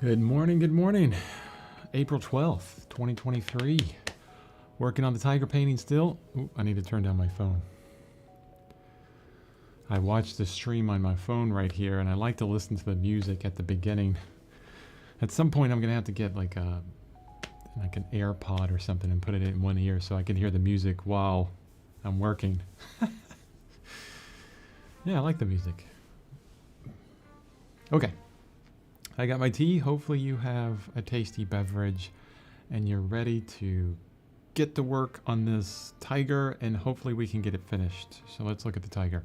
Good morning, good morning. April 12th, 2023. Working on the tiger painting still. Ooh, I need to turn down my phone. I watched the stream on my phone right here, and I like to listen to the music at the beginning. At some point, I'm going to have to get like an AirPod or something and put it in one ear so I can hear the music while I'm working. Yeah, I like the music. Okay. I got my tea. Hopefully you have a tasty beverage and you're ready to get to work on this tiger, and hopefully we can get it finished. So let's look at the tiger.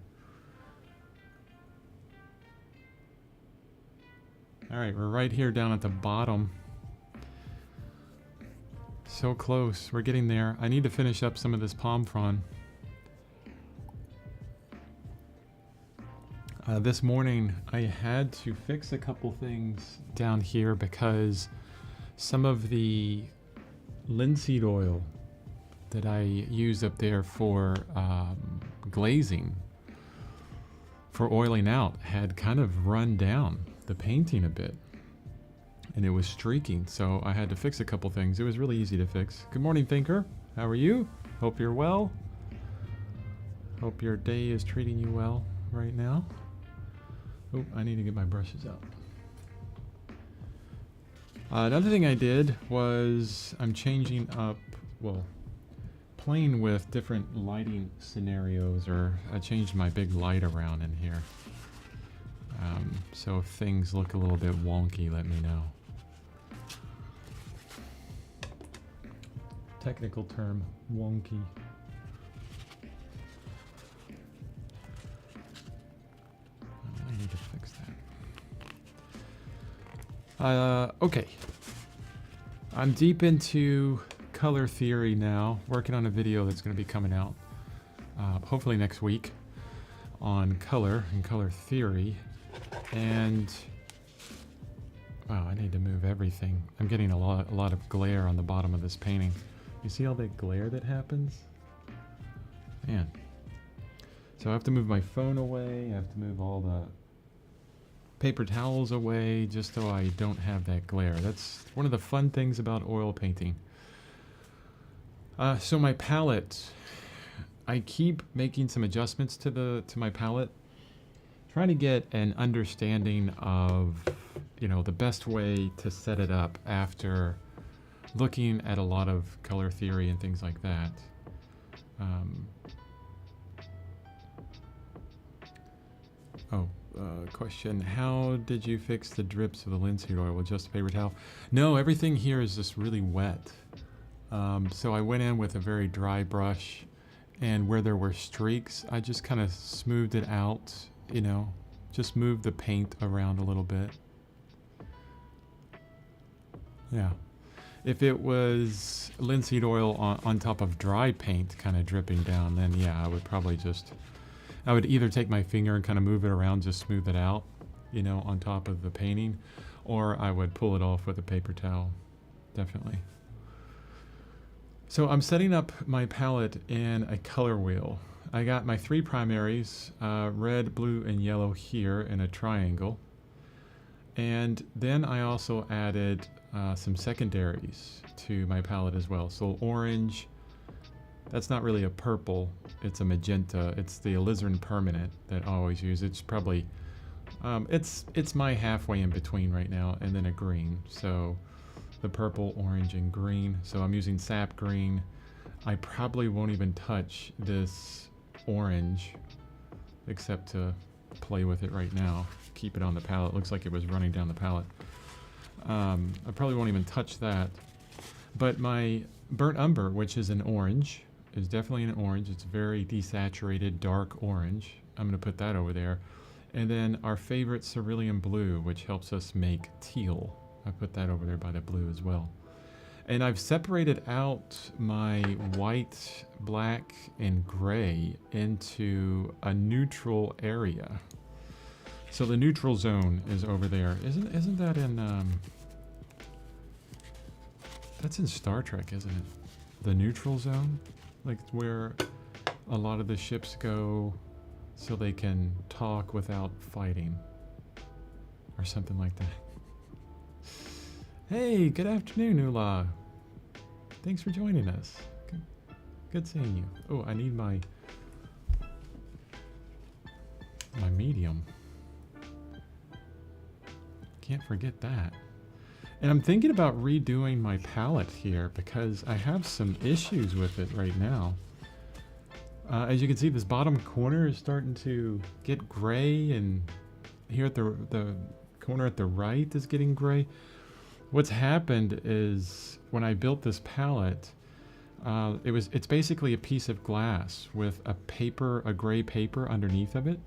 All right, we're right here down at the bottom. So close. We're getting there. I need to finish up some of this palm frond. This morning I had to fix a couple things down here because some of the linseed oil that I use up there for glazing, for oiling out, had kind of run down the painting a bit and it was streaking, so I had to fix a couple things. It was really easy to fix. Good morning, Thinker. How are you? Hope you're well. Hope your day is treating you well right now. Oh, I need to get my brushes out. Another thing I did was I'm changing up, well, playing with different lighting scenarios, or I changed my big light around in here. So if things look a little bit wonky, let me know. Technical term, wonky. I need to fix that. Okay. I'm deep into color theory now, working on a video that's going to be coming out hopefully next week on color and color theory. And wow, I need to move everything. I'm getting a lot of glare on the bottom of this painting. You see all that glare that happens? Man. So I have to move my phone away. I have to move all the paper towels away just so I don't have that glare. That's one of the fun things about oil painting. So my palette, I keep making some adjustments to my palette, trying to get an understanding of, the best way to set it up after looking at a lot of color theory and things like that. Question, how did you fix the drips of the linseed oil with just a paper towel? No, everything here is just really wet. So I went in with a very dry brush, and where there were streaks, I just kind of smoothed it out, just moved the paint around a little bit. Yeah. If it was linseed oil on top of dry paint kind of dripping down, then yeah, I would either take my finger and kind of move it around, just smooth it out, on top of the painting, or I would pull it off with a paper towel, definitely. So I'm setting up my palette in a color wheel. I got my three primaries, red, blue, and yellow here in a triangle. And then I also added some secondaries to my palette as well. So orange, that's not really a purple, it's a magenta. It's the alizarin permanent that I always use. It's probably, it's my halfway in between right now, and then a green. So the purple, orange, and green. So I'm using sap green. I probably won't even touch this orange except to play with it right now. Keep it on the palette. Looks like it was running down the palette. I probably won't even touch that. But my burnt umber, which is an orange, is definitely an orange. It's very desaturated, dark orange. I'm going to put that over there. And then our favorite cerulean blue, which helps us make teal. I put that over there by the blue as well. And I've separated out my white, black, and gray into a neutral area. So the neutral zone is over there. Isn't that in that's in Star Trek, isn't it? The neutral zone? Like where a lot of the ships go so they can talk without fighting. Or something like that. Hey, good afternoon, Ula. Thanks for joining us. Good seeing you. Oh, I need my medium. Can't forget that. And I'm thinking about redoing my palette here because I have some issues with it right now. As you can see, this bottom corner is starting to get gray, and here at the corner at the right is getting gray. What's happened is when I built this palette, it's basically a piece of glass with a gray paper underneath of it.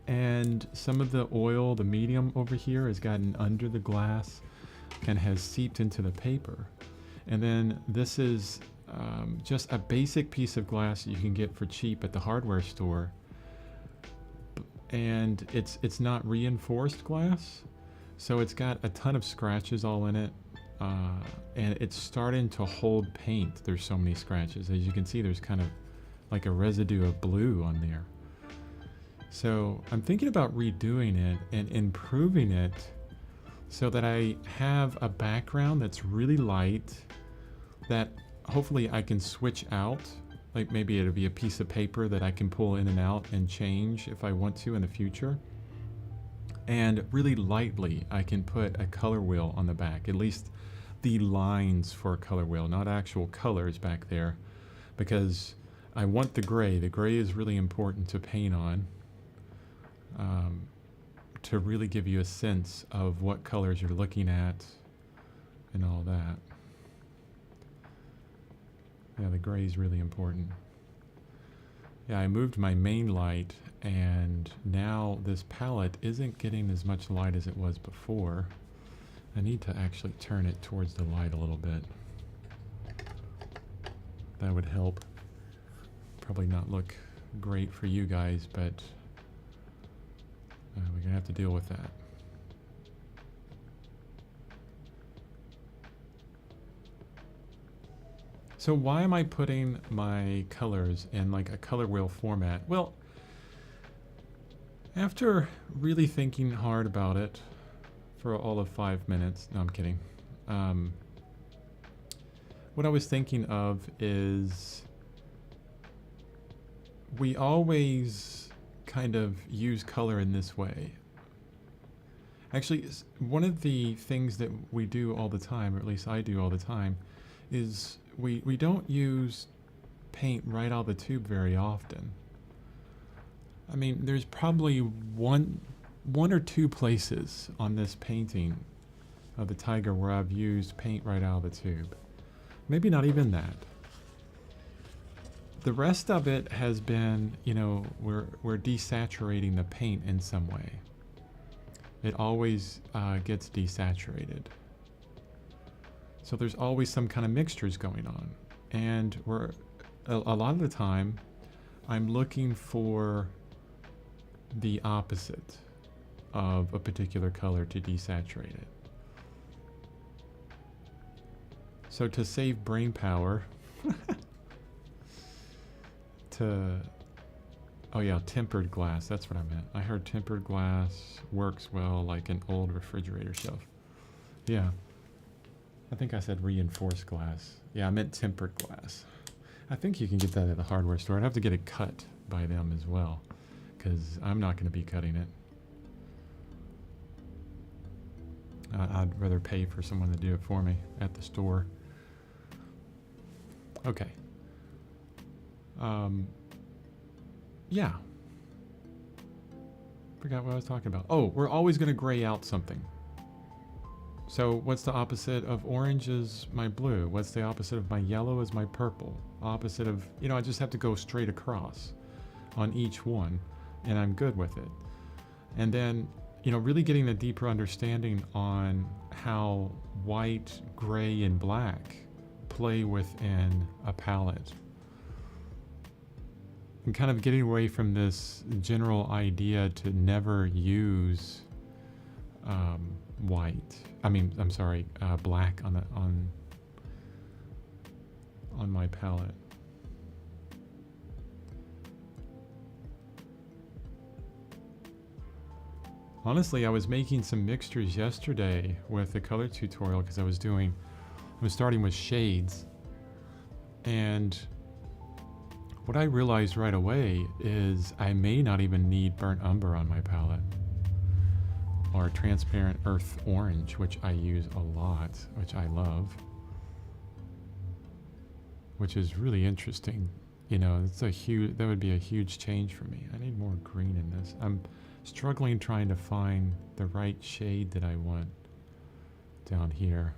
And some of the oil, the medium over here, has gotten under the glass and has seeped into the paper. And then this is just a basic piece of glass you can get for cheap at the hardware store. And it's not reinforced glass, so it's got a ton of scratches all in it. And it's starting to hold paint. There's so many scratches. As you can see, there's kind of like a residue of blue on there. So I'm thinking about redoing it and improving it so that I have a background that's really light, that hopefully I can switch out. Like maybe it'll be a piece of paper that I can pull in and out and change if I want to in the future. And really lightly, I can put a color wheel on the back, at least the lines for a color wheel, not actual colors back there, because I want the gray. The gray is really important to paint on. To really give you a sense of what colors you're looking at and all that. Yeah, the gray is really important. Yeah, I moved my main light, and now this palette isn't getting as much light as it was before. I need to actually turn it towards the light a little bit. That would help. Probably not look great for you guys, but we're going to have to deal with that. So why am I putting my colors in like a color wheel format? Well, after really thinking hard about it for all of 5 minutes, no, I'm kidding. What I was thinking of is we always kind of use color in this way. Actually, one of the things that we do all the time, or at least I do all the time, is we don't use paint right out of the tube very often. I mean, there's probably one or two places on this painting of the tiger where I've used paint right out of the tube. Maybe not even that. The rest of it has been, you know, we're desaturating the paint in some way. It always gets desaturated. So there's always some kind of mixtures going on. And a lot of the time, I'm looking for the opposite of a particular color to desaturate it. So to save brain power, oh yeah, tempered glass, that's what I meant. I heard tempered glass works well like an old refrigerator shelf. Yeah, I think I said reinforced glass. Yeah, I meant tempered glass. I think you can get that at the hardware store. I'd have to get it cut by them as well, because I'm not going to be cutting it. I'd rather pay for someone to do it for me at the store. Okay. Yeah. Forgot what I was talking about. Oh, we're always going to gray out something. So what's the opposite of orange is my blue. What's the opposite of my yellow is my purple. Opposite of, you know, I just have to go straight across on each one, and I'm good with it. And then, you know, really getting a deeper understanding on how white, gray, and black play within a palette. And kind of getting away from this general idea to never use black on my palette. Honestly, I was making some mixtures yesterday with the color tutorial because I was starting with shades. And what I realized right away is I may not even need burnt umber on my palette. Or transparent earth orange, which I use a lot, which I love. Which is really interesting. You know, that would be a huge change for me. I need more green in this. I'm struggling trying to find the right shade that I want down here.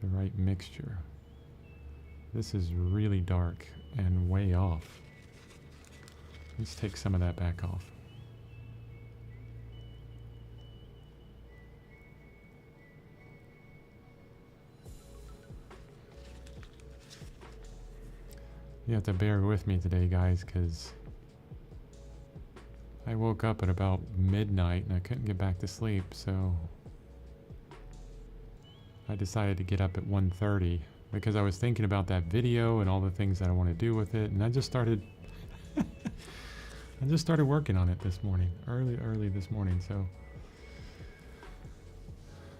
The right mixture. This is really dark and way off. Let's take some of that back off. You have to bear with me today, guys, because I woke up at about midnight and I couldn't get back to sleep, so I decided to get up at 1:30 because I was thinking about that video and all the things that I want to do with it, and I just started working on it this morning, early this morning, so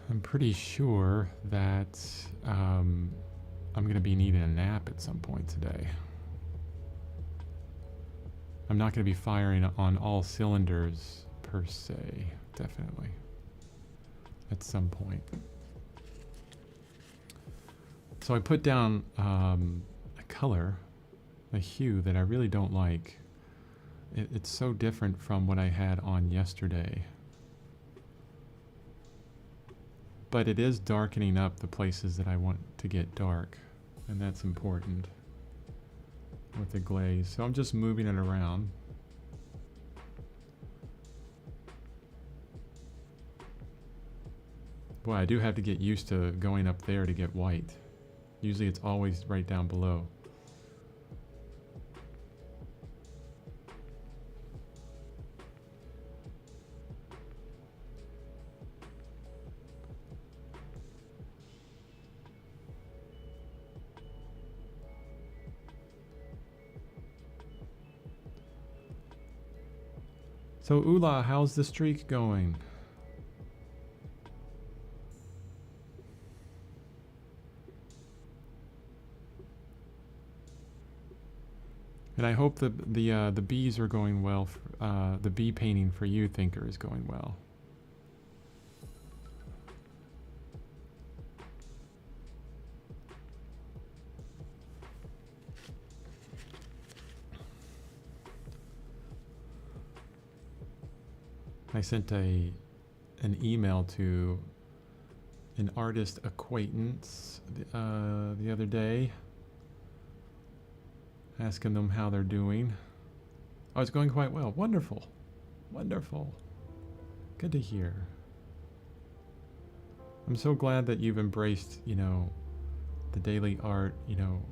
I'm pretty sure that I'm going to be needing a nap at some point today. I'm not going to be firing on all cylinders per se, definitely, at some point. So I put down a color, a hue that I really don't like. It's so different from what I had on yesterday. But it is darkening up the places that I want to get dark, and that's important with the glaze. So I'm just moving it around. Boy, I do have to get used to going up there to get white. Usually it's always right down below. So Ula, how's the streak going? And I hope the bees are going well. The bee painting for you, Thinker, is going well. I sent an email to an artist acquaintance the other day, asking them how they're doing. Oh, it's going quite well. Wonderful. Wonderful. Good to hear. I'm so glad that you've embraced, you know, the daily art, you know,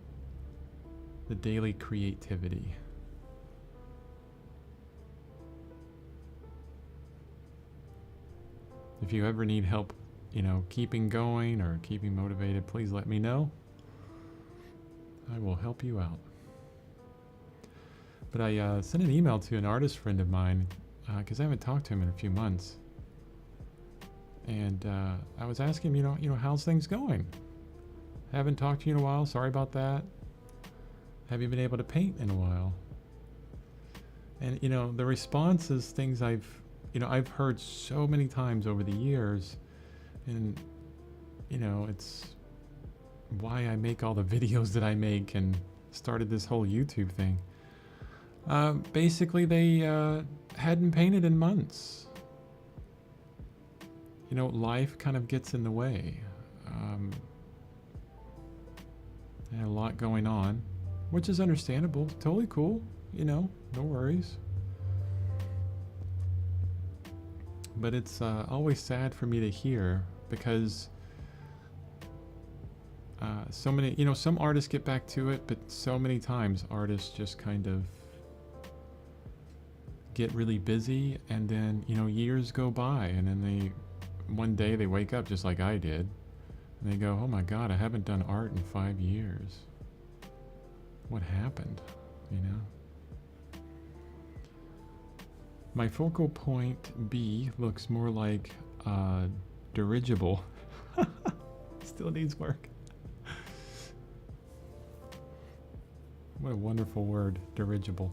the daily creativity. If you ever need help, you know, keeping going or keeping motivated, please let me know. I will help you out. But I sent an email to an artist friend of mine because I haven't talked to him in a few months, and I was asking him, you know, how's things going? Haven't talked to you in a while. Sorry about that. Have you been able to paint in a while? And you know, the response is things I've heard so many times over the years, and you know, it's why I make all the videos that I make and started this whole YouTube thing. Basically, they hadn't painted in months. You know, life kind of gets in the way. I had a lot going on, which is understandable. Totally cool. You know, no worries. But it's always sad for me to hear because so many, you know, some artists get back to it, but so many times artists just kind of get really busy, and then, you know, years go by, and then one day they wake up just like I did, and they go, oh my God, I haven't done art in 5 years. What happened, you know? My focal point B looks more like dirigible. Still needs work. What a wonderful word, dirigible.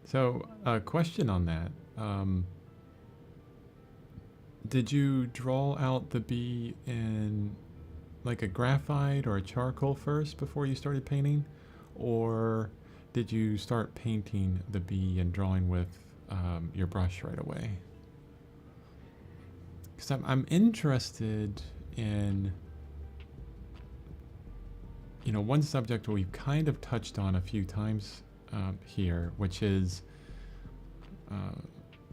So, a question on that. Did you draw out the bee in like a graphite or a charcoal first before you started painting? Or did you start painting the bee and drawing with your brush right away? Because I'm interested in, you know, one subject we've kind of touched on a few times here, which is,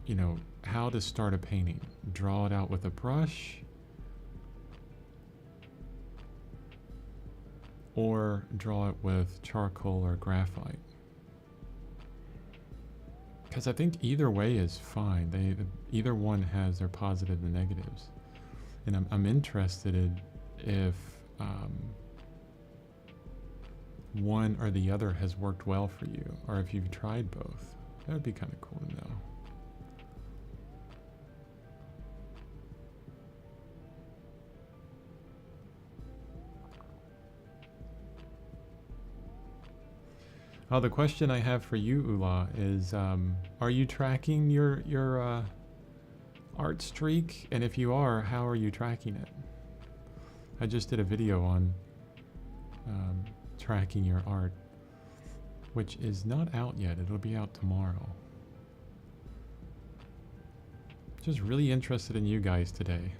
you know, how to start a painting. Draw it out with a brush, or draw it with charcoal or graphite. Because I think either way is fine. Either one has their positives and negatives. And I'm interested in if one or the other has worked well for you, or if you've tried both. That would be kind of cool to know. Oh, the question I have for you, Ula, is are you tracking your art streak? And if you are, how are you tracking it? I just did a video on tracking your art, which is not out yet. It'll be out tomorrow. Just really interested in you guys today.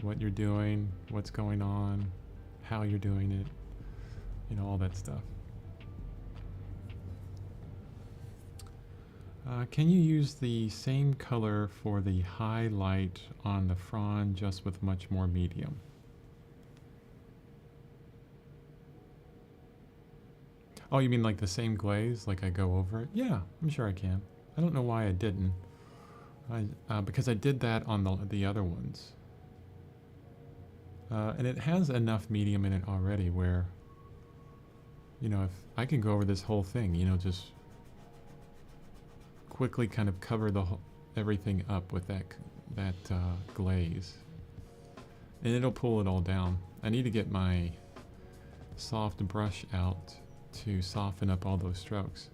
What you're doing, what's going on, how you're doing it, you know, all that stuff. Can you use the same color for the highlight on the frond, just with much more medium? Oh, you mean like the same glaze, like I go over it? Yeah, I'm sure I can. I don't know why I didn't. Because I did that on the other ones. And it has enough medium in it already where, you know, if I can go over this whole thing, you know, just quickly kind of cover everything up with that glaze, and it'll pull it all down. I need to get my soft brush out to soften up all those strokes,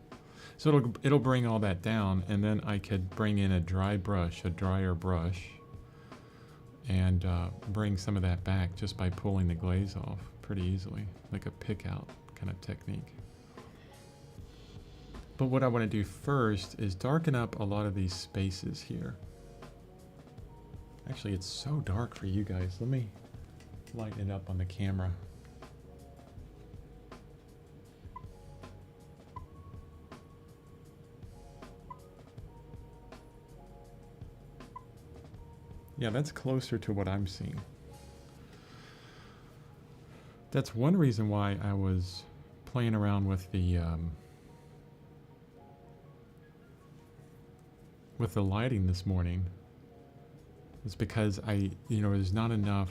so it'll bring all that down, and then I could bring in a drier brush, and bring some of that back just by pulling the glaze off pretty easily, like a pick out kind of technique. But what I want to do first is darken up a lot of these spaces here. Actually, it's so dark for you guys. Let me lighten it up on the camera. Yeah, that's closer to what I'm seeing. That's one reason why I was playing around with the lighting this morning. It's because you know, there's not enough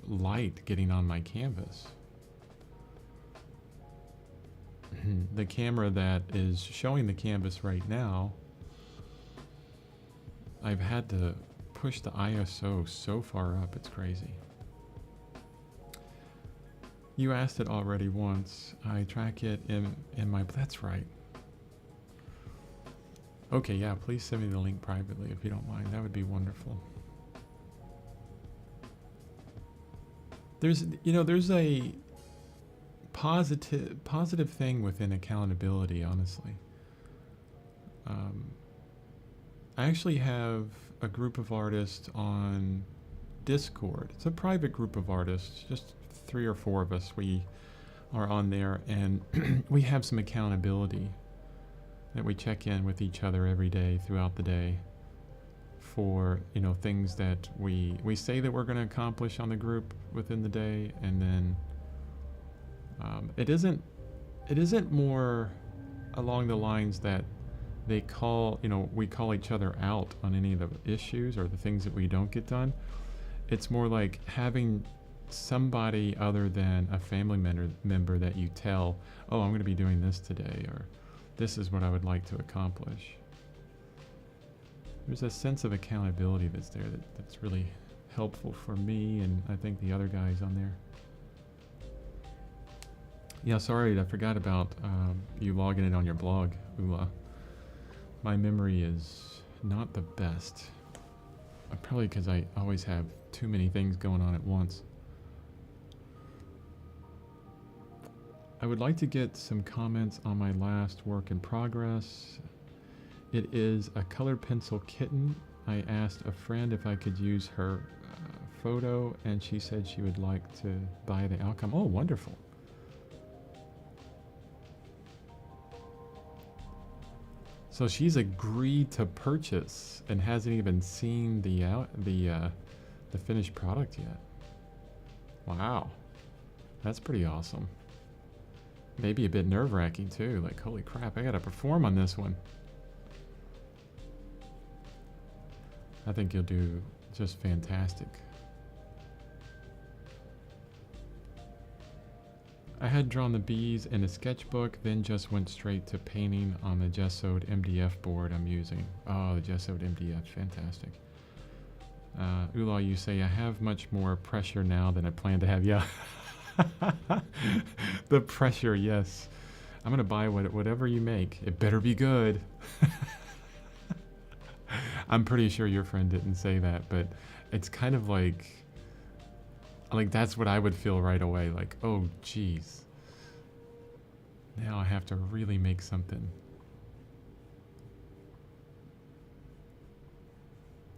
light getting on my canvas. The camera that is showing the canvas right now, I've had to push the ISO so far up, it's crazy. You asked it already once. I track it in my, that's right. Okay, yeah, please send me the link privately if you don't mind. That would be wonderful. There's a positive thing within accountability, honestly. I actually have a group of artists on Discord. It's a private group of artists, just 3 or 4 of us. We are on there, and we have some accountability that we check in with each other every day throughout the day for, you know, things that we say that we're going to accomplish on the group within the day, and then it isn't more along the lines that we call each other out on any of the issues or the things that we don't get done. It's more like having somebody other than a family member that you tell, oh, I'm going to be doing this today, or this is what I would like to accomplish. There's a sense of accountability that's there that's really helpful for me, and I think the other guys on there. Yeah, sorry, I forgot about you logging in on your blog, Ula. My memory is not the best. Probably because I always have too many things going on at once. I would like to get some comments on my last work in progress. It is a colored pencil kitten. I asked a friend if I could use her photo, and she said she would like to buy the outcome. Oh, wonderful. So she's agreed to purchase and hasn't even seen the finished product yet. Wow, that's pretty awesome. Maybe a bit nerve-wracking too. Like, holy crap, I gotta perform on this one. I think you'll do just fantastic. I had drawn the bees in a sketchbook, then just went straight to painting on the gessoed MDF board I'm using. Oh, the gessoed MDF, fantastic. Ula, you say I have much more pressure now than I planned to have. Yeah, the pressure, yes. I'm gonna buy whatever you make. It better be good. I'm pretty sure your friend didn't say that, but it's kind of like that's what I would feel right away. Like, oh, geez. Now I have to really make something.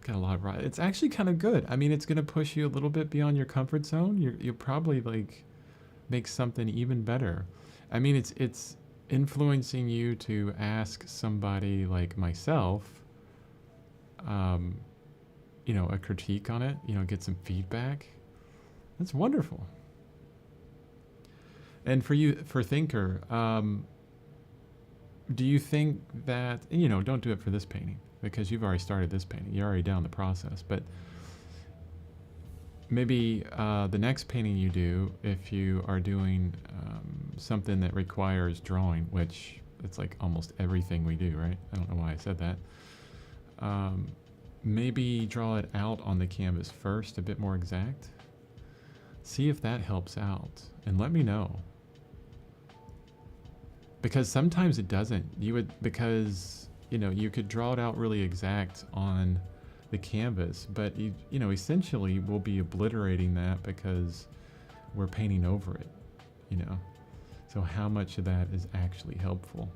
Got a lot right. It's actually kind of good. I mean, it's going to push you a little bit beyond your comfort zone. You'll probably like make something even better. I mean, it's influencing you to ask somebody like myself, you know, a critique on it, you know, get some feedback. That's wonderful. And for you, for Thinker, do you think that, you know, don't do it for this painting because you've already started this painting. You're already down the process. But maybe the next painting you do, if you are doing something that requires drawing, which it's like almost everything we do, right? I don't know why I said that. Maybe draw it out on the canvas first, a bit more exact. See if that helps out, and let me know. Because sometimes it doesn't. Because you know, you could draw it out really exact on the canvas, but you know, essentially we'll be obliterating that because we're painting over it, you know. So how much of that is actually helpful?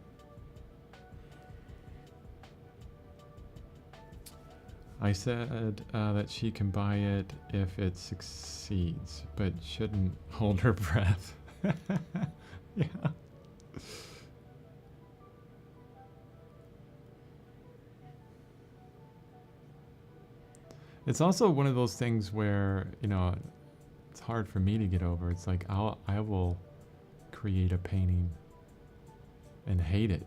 I said that she can buy it if it succeeds, but shouldn't hold her breath. Yeah. It's also one of those things where, you know, it's hard for me to get over. It's like I will create a painting and hate it.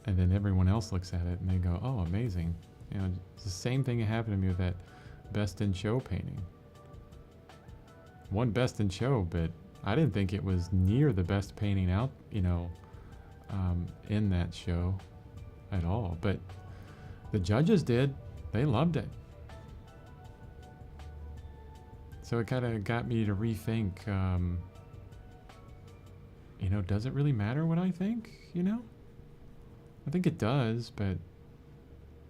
And then everyone else looks at it and they go, oh, amazing. You know, it's the same thing that happened to me with that Best in Show painting. Won Best in Show, but I didn't think it was near the best painting out, you know, in that show at all. But the judges did. They loved it. So it kind of got me to rethink, you know, does it really matter what I think, you know? I think it does, but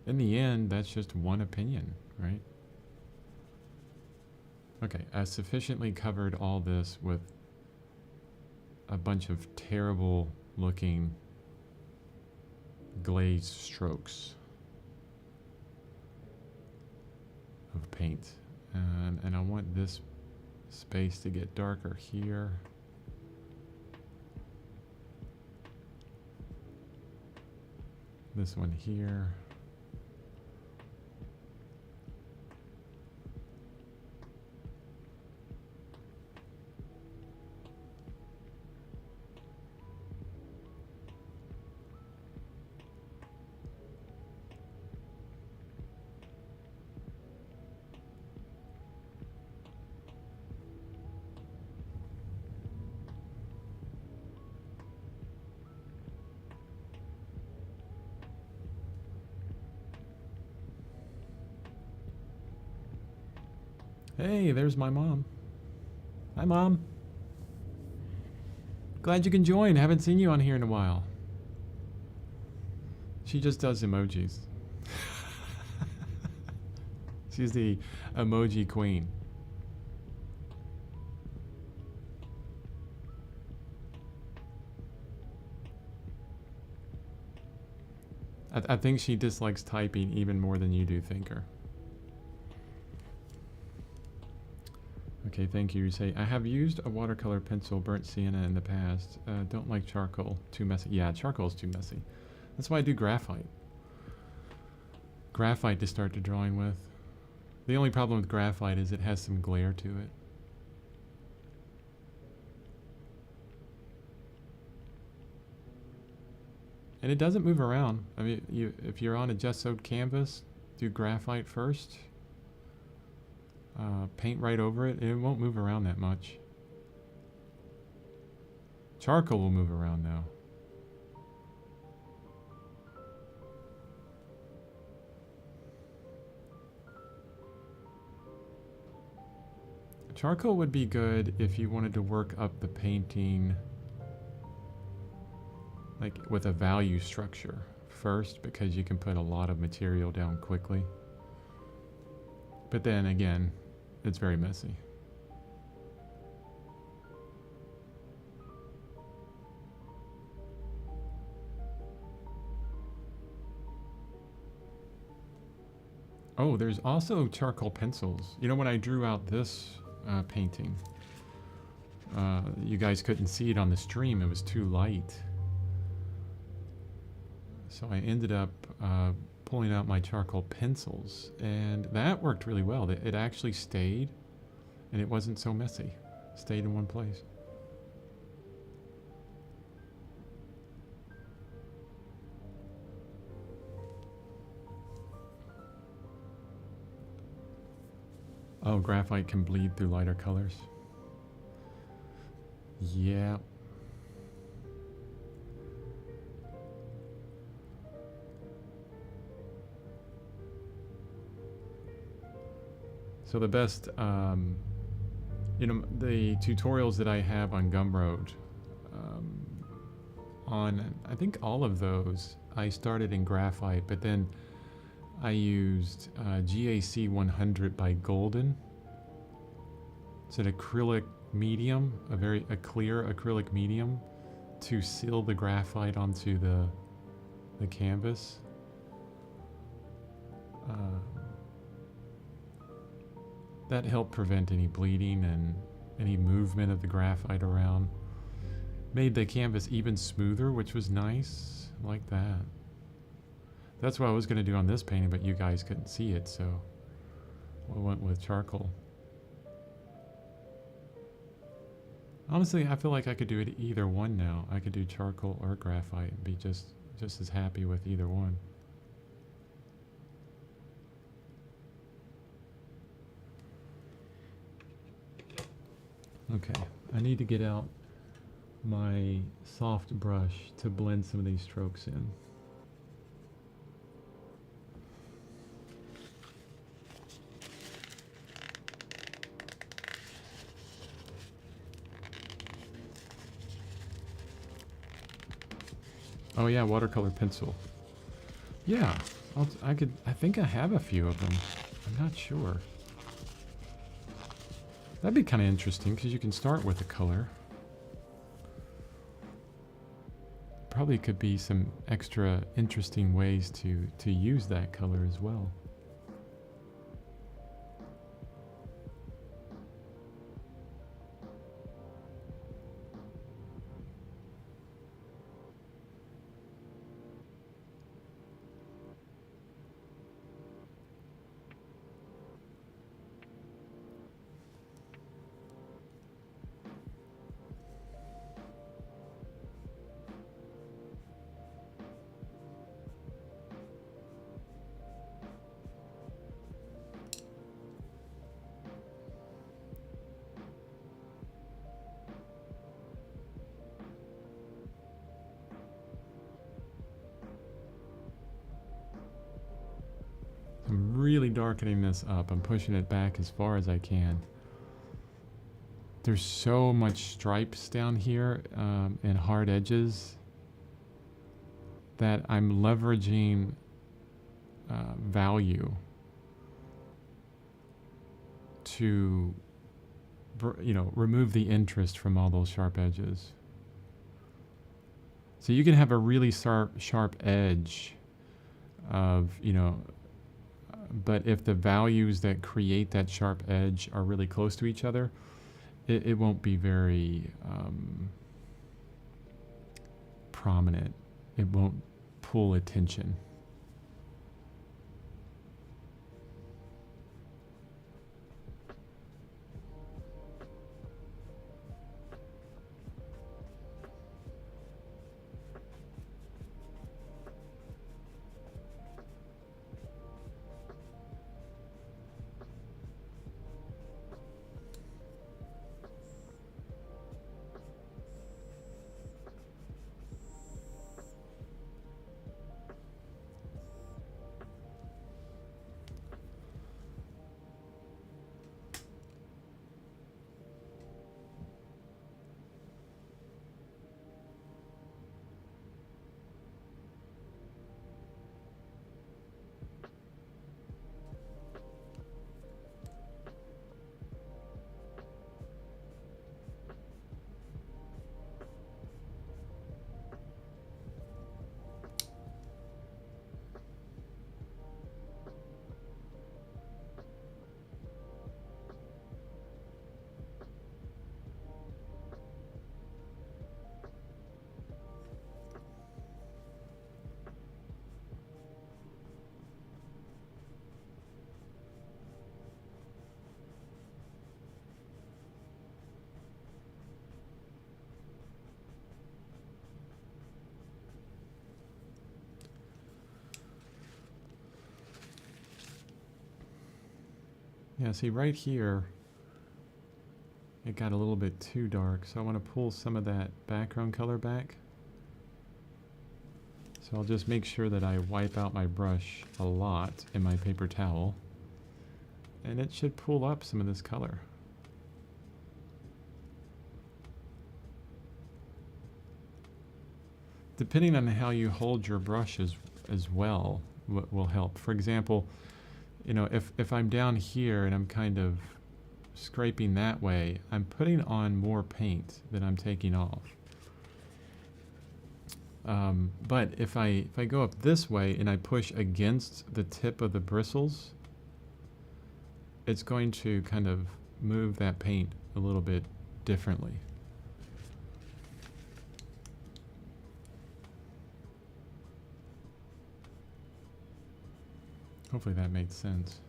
in the end, that's just one opinion, right? Okay, I sufficiently covered all this with a bunch of terrible looking glazed strokes of paint. And I want this space to get darker here. This one here. Hey, there's my mom. Hi, Mom. Glad you can join. Haven't seen you on here in a while. She just does emojis. She's the emoji queen. I think she dislikes typing even more than you do, Thinker. Okay, thank you. You say, I have used a watercolor pencil, burnt sienna in the past. Don't like charcoal. Too messy. Yeah, charcoal's too messy. That's why I do graphite. Graphite to start the drawing with. The only problem with graphite is it has some glare to it. And it doesn't move around. I mean, if you're on a gessoed canvas, do graphite first. Paint right over it. It won't move around that much. Charcoal will move around now. Charcoal would be good if you wanted to work up the painting like with a value structure first, because you can put a lot of material down quickly. But then again, it's very messy. Oh, there's also charcoal pencils. You know, when I drew out this painting, you guys couldn't see it on the stream. It was too light. So I ended up pulling out my charcoal pencils, and that worked really well. It actually stayed, and it wasn't so messy. Stayed in one place. Oh, graphite can bleed through lighter colors. Yeah. So the best, you know, the tutorials that I have on Gumroad, on, I think all of those, I started in graphite, but then I used GAC 100 by Golden. It's an acrylic medium, a clear acrylic medium, to seal the graphite onto the canvas. That helped prevent any bleeding and any movement of the graphite around. Made the canvas even smoother, which was nice. I like that. That's what I was going to do on this painting, but you guys couldn't see it, so I went with charcoal. Honestly, I feel like I could do it either one now. I could do charcoal or graphite and be just as happy with either one. Okay, I need to get out my soft brush to blend some of these strokes in. Oh yeah, watercolor pencil. Yeah, I think I have a few of them. I'm not sure. That'd be kind of interesting because you can start with a color. Probably could be some extra interesting ways to use that color as well. really darkening this up. I'm pushing it back as far as I can. There's so much stripes down here and hard edges that I'm leveraging value to, remove the interest from all those sharp edges. So you can have a really sharp edge of, but if the values that create that sharp edge are really close to each other, it won't be very prominent. It won't pull attention. Yeah, see right here, it got a little bit too dark, so I want to pull some of that background color back. So I'll just make sure that I wipe out my brush a lot in my paper towel, and it should pull up some of this color. Depending on how you hold your brush as well will help. For example, if I'm down here and I'm kind of scraping that way, I'm putting on more paint than I'm taking off. But if I go up this way and I push against the tip of the bristles, it's going to kind of move that paint a little bit differently. Hopefully that made sense.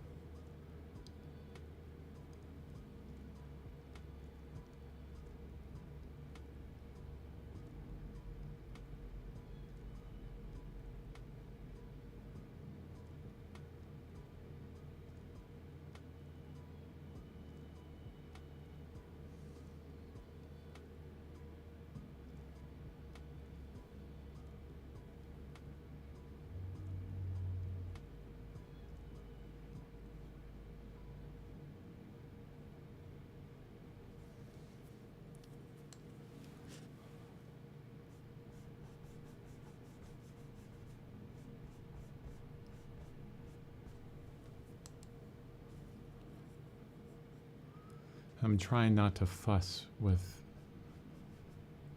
I'm trying not to fuss with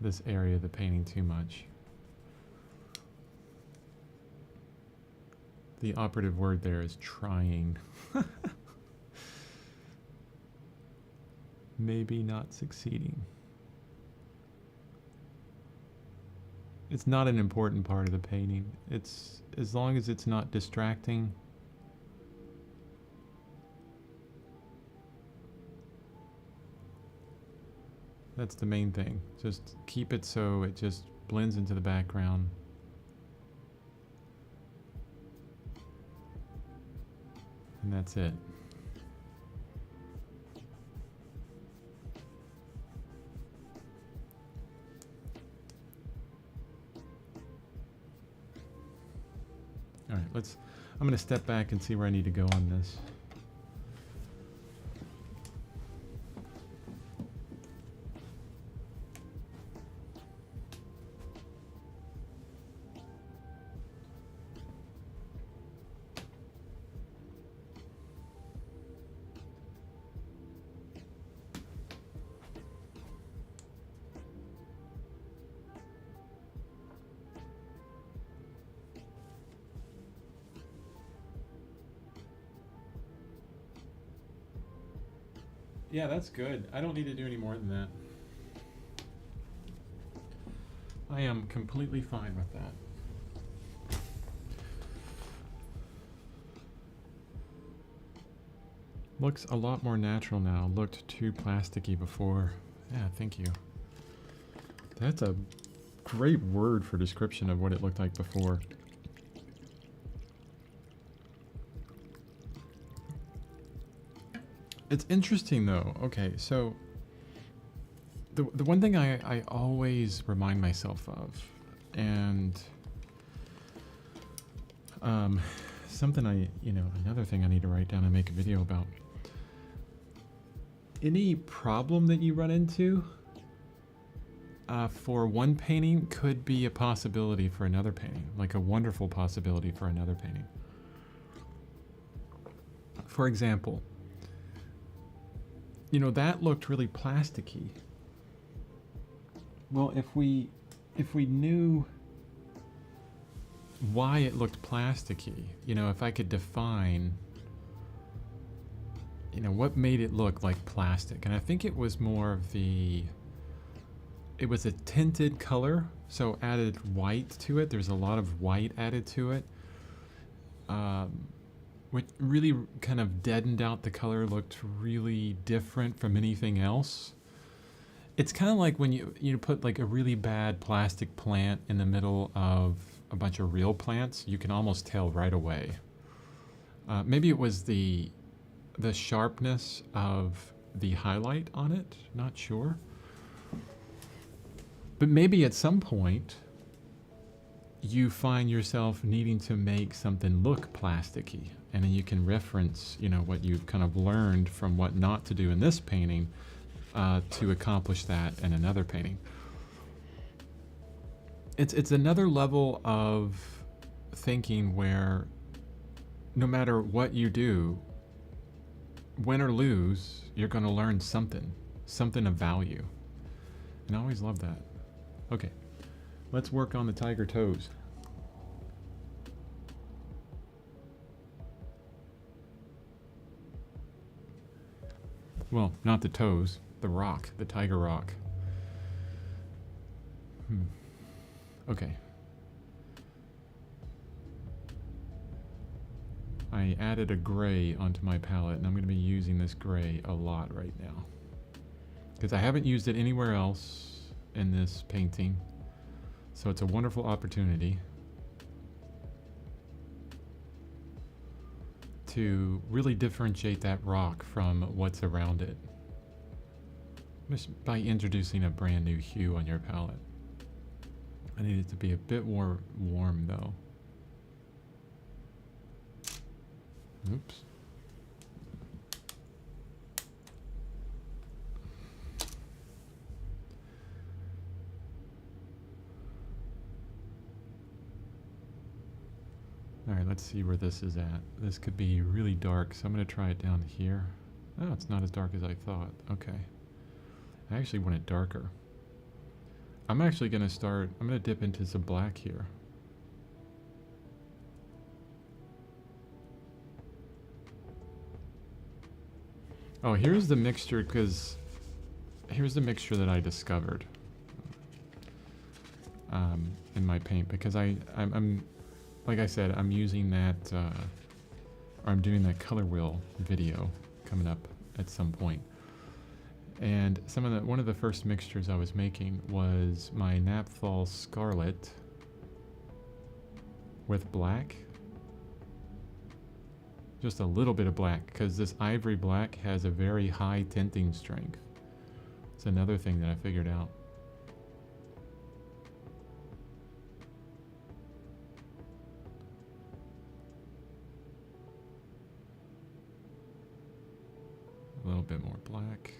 this area of the painting too much. The operative word there is trying. Maybe not succeeding. It's not an important part of the painting. It's as long as it's not distracting. That's the main thing. Just keep it so it just blends into the background. And that's it. All right, I'm going to step back and see where I need to go on this. Yeah, that's good. I don't need to do any more than that. I am completely fine with that. Looks a lot more natural now. Looked too plasticky before. Yeah, thank you. That's a great word for description of what it looked like before. It's interesting though. Okay, so the one thing I always remind myself of, and something another thing I need to write down and make a video about. Any problem that you run into for one painting could be a possibility for another painting, like a wonderful possibility for another painting. For example, that looked really plasticky. Well, if we knew why it looked plasticky, if I could define, what made it look like plastic. And I think it was more of it was a tinted color, so added white to it. There's a lot of white added to it. Which really kind of deadened out the color, looked really different from anything else. It's kind of like when you put like a really bad plastic plant in the middle of a bunch of real plants, you can almost tell right away. Maybe it was the sharpness of the highlight on it, not sure. But maybe at some point you find yourself needing to make something look plasticky, and then you can reference, what you've kind of learned from what not to do in this painting to accomplish that in another painting. It's another level of thinking where no matter what you do, win or lose, you're going to learn something of value. And I always love that. Okay, let's work on the tiger toes. Well, not the toes, the rock, the tiger rock. Okay. I added a gray onto my palette, and I'm going to be using this gray a lot right now, because I haven't used it anywhere else in this painting, so it's a wonderful opportunity to really differentiate that rock from what's around it, just by introducing a brand new hue on your palette. I need it to be a bit more warm though. Oops. Alright, let's see where this is at. This could be really dark, so I'm going to try it down here. Oh, it's not as dark as I thought. Okay. I actually want it darker. I'm actually going to I'm going to dip into some black here. Oh, here's the mixture, because here's the mixture that I discovered in my paint, because I'm like I said, I'm using that, or I'm doing that color wheel video coming up at some point. And one of the first mixtures I was making was my Naphthol Scarlet with black. Just a little bit of black, because this ivory black has a very high tinting strength. It's another thing that I figured out. bit more black.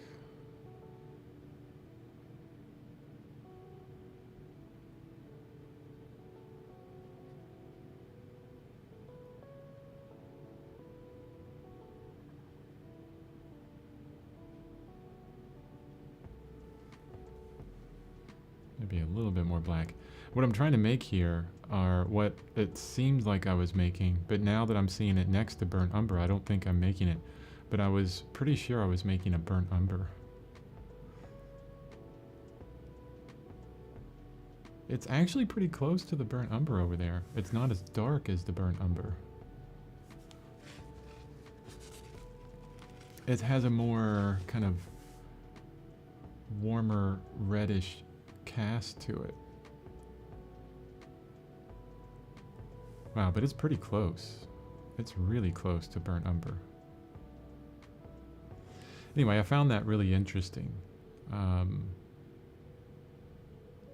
Maybe a little bit more black. What I'm trying to make here are what it seems like I was making, but now that I'm seeing it next to burnt umber, I don't think I'm making it. But I was pretty sure I was making a burnt umber. It's actually pretty close to the burnt umber over there. It's not as dark as the burnt umber. It has a more kind of warmer reddish cast to it. Wow, but it's pretty close. It's really close to burnt umber. Anyway, I found that really interesting.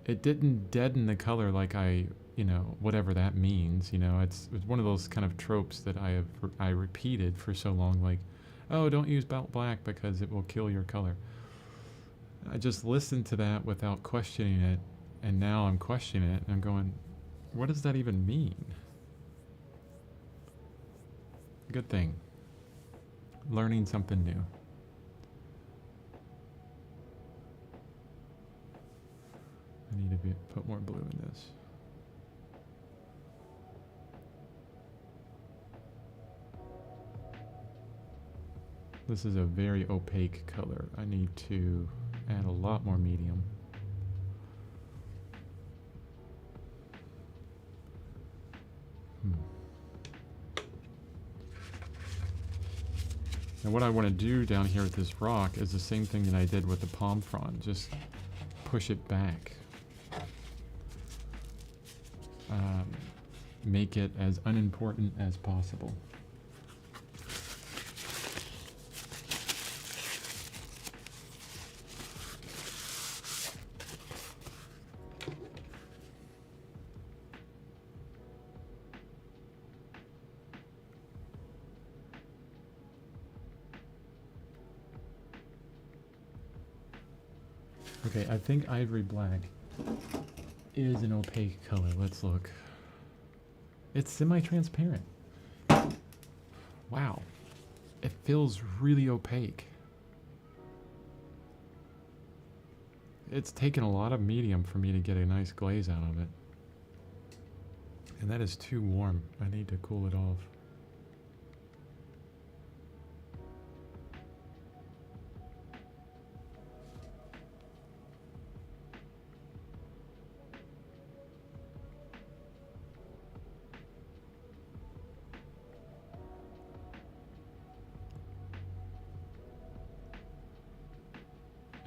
It didn't deaden the color like whatever that means. It's one of those kind of tropes that I repeated for so long, like, oh, don't use black because it will kill your color. I just listened to that without questioning it, and now I'm questioning it, and I'm going, what does that even mean? Good thing. Learning something new. I need to put more blue in this. This is a very opaque color. I need to add a lot more medium. And what I want to do down here with this rock is the same thing that I did with the palm frond. Just push it back. Make it as unimportant as possible. Okay, I think ivory black is an opaque color. Let's look. It's semi-transparent. Wow. It feels really opaque. It's taken a lot of medium for me to get a nice glaze out of it. And that is too warm. I need to cool it off.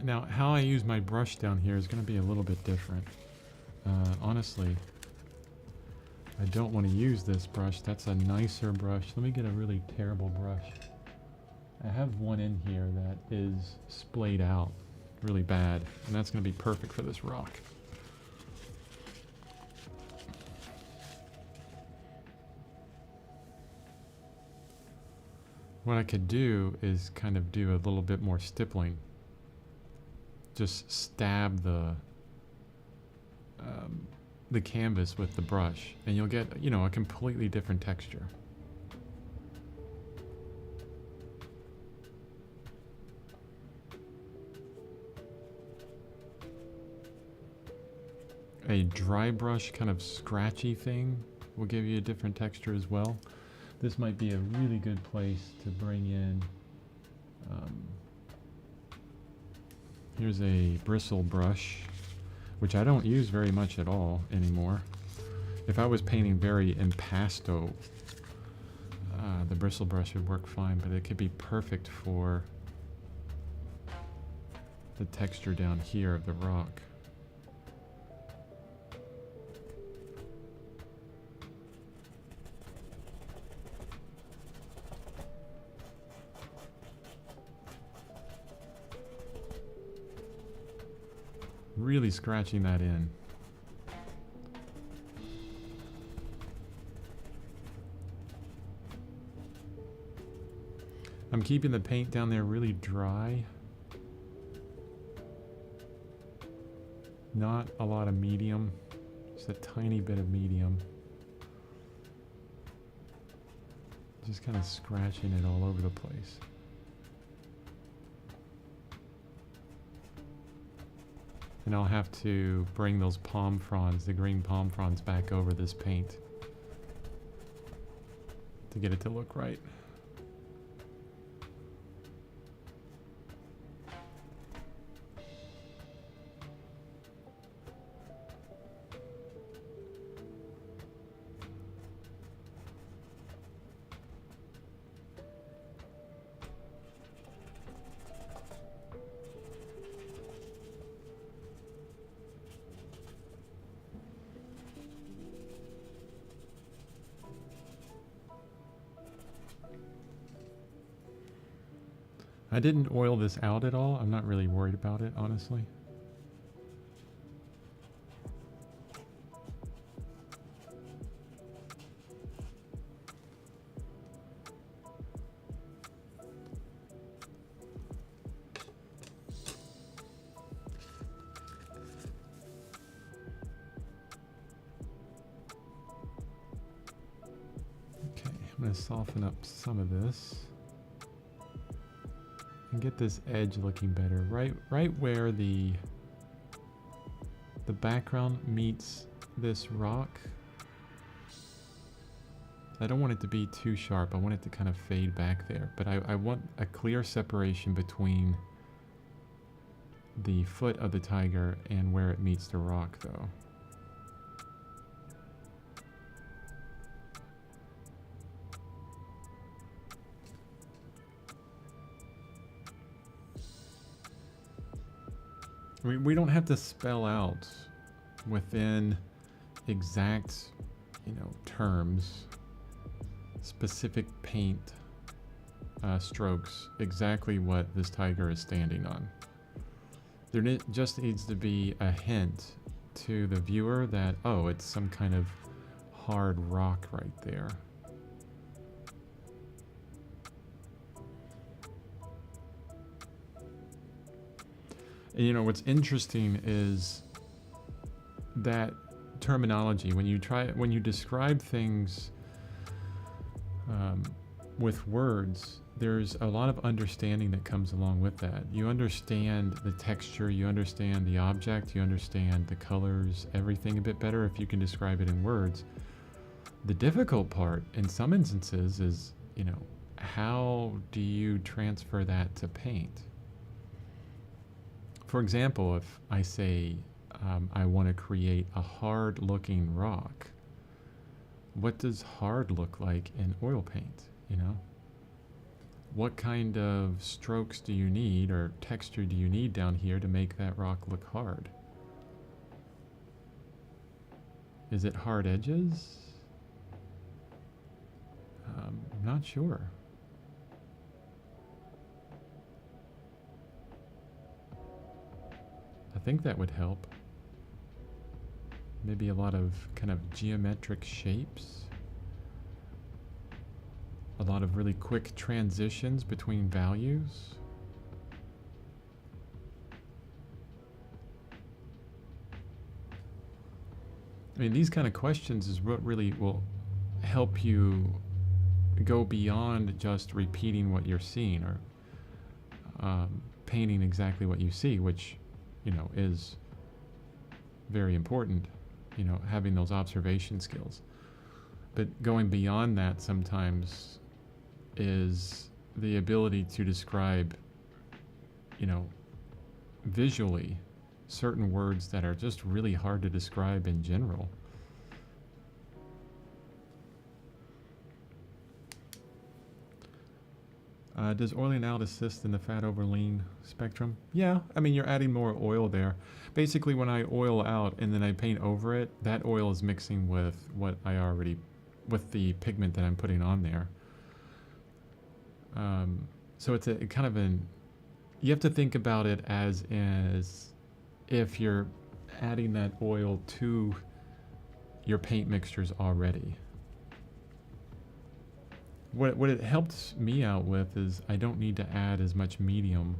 Now, how I use my brush down here is going to be a little bit different. Honestly, I don't want to use this brush. That's a nicer brush. Let me get a really terrible brush. I have one in here that is splayed out really bad, and that's going to be perfect for this rock. What I could do is kind of do a little bit more stippling. Just stab the canvas with the brush, and you'll get, a completely different texture. A dry brush kind of scratchy thing will give you a different texture as well. This might be a really good place to bring in here's a bristle brush, which I don't use very much at all anymore. If I was painting very impasto, the bristle brush would work fine, but it could be perfect for the texture down here of the rock. Really scratching that in. I'm keeping the paint down there really dry. Not a lot of medium, just a tiny bit of medium. Just kind of scratching it all over the place. And I'll have to bring those palm fronds, the green palm fronds, back over this paint to get it to look right. I didn't oil this out at all. I'm not really worried about it, honestly. Okay, I'm going to soften up some of this. And get this edge looking better, right where the background meets this rock. I don't want it to be too sharp. I want it to kind of fade back there, but I want a clear separation between the foot of the tiger and where it meets the rock, though. We don't have to spell out within exact, terms, specific paint strokes, exactly what this tiger is standing on. There just needs to be a hint to the viewer that, oh, it's some kind of hard rock right there. And what's interesting is that terminology. When you describe things with words, there's a lot of understanding that comes along with that. You understand the texture, you understand the object, you understand the colors, everything a bit better if you can describe it in words. The difficult part in some instances is, how do you transfer that to paint? For example, if I say I want to create a hard-looking rock, what does hard look like in oil paint, What kind of strokes do you need or texture do you need down here to make that rock look hard? Is it hard edges? I'm not sure. I think that would help. Maybe a lot of kind of geometric shapes. A lot of really quick transitions between values. I mean, these kind of questions is what really will help you go beyond just repeating what you're seeing or painting exactly what you see, which is very important, having those observation skills. But going beyond that sometimes is the ability to describe, visually certain words that are just really hard to describe in general. Does oiling out assist in the fat over lean spectrum? Yeah, I mean, you're adding more oil there. Basically, when I oil out and then I paint over it, that oil is mixing with with the pigment that I'm putting on there. So it's a kind of you have to think about it as if you're adding that oil to your paint mixtures already. what it helps me out with is I don't need to add as much medium.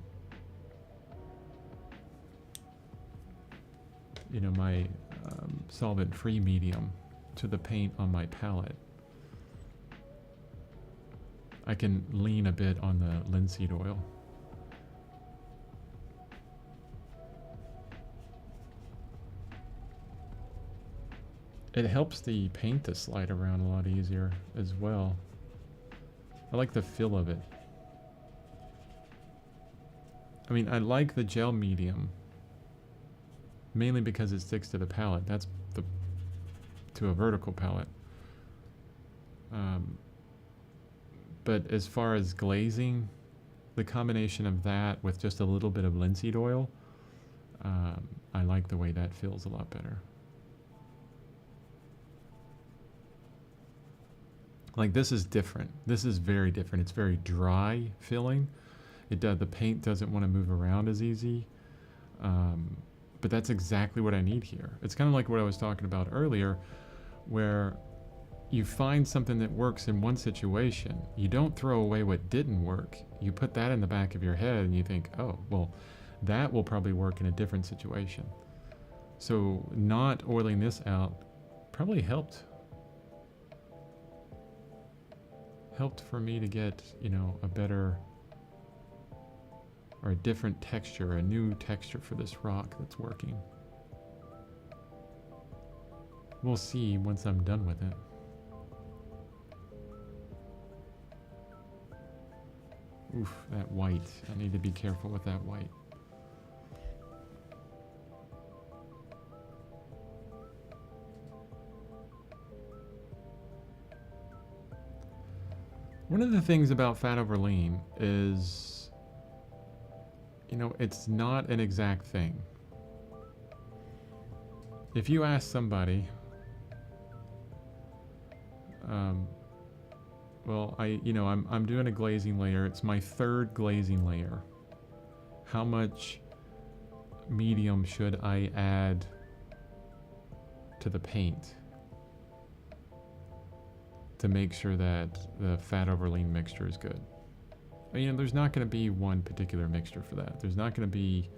You know, my solvent-free medium to the paint on my palette. I can lean a bit on the linseed oil. It helps the paint to slide around a lot easier as well. I like the feel of it. I mean, I like the gel medium mainly because it sticks to the palette. That's to a vertical palette. But as far as glazing, the combination of that with just a little bit of linseed oil, I like the way that feels a lot better. Like, this is different. This is very different. It's very dry feeling. The paint doesn't want to move around as easy. But that's exactly what I need here. It's kind of like what I was talking about earlier, where you find something that works in one situation. You don't throw away what didn't work. You put that in the back of your head and you think, oh, well, that will probably work in a different situation. So not oiling this out probably helped for me to get, you know, a better or a different texture, a new texture for this rock that's working. We'll see once I'm done with it. Oof, that white. I need to be careful with that white. One of the things about fat over lean is, you know, it's not an exact thing. If you ask somebody, well, I'm doing a glazing layer. It's my third glazing layer. How much medium should I add to the paint to make sure that the fat over lean mixture is good? You know, there's not going to be one particular mixture for that. There's not going to be,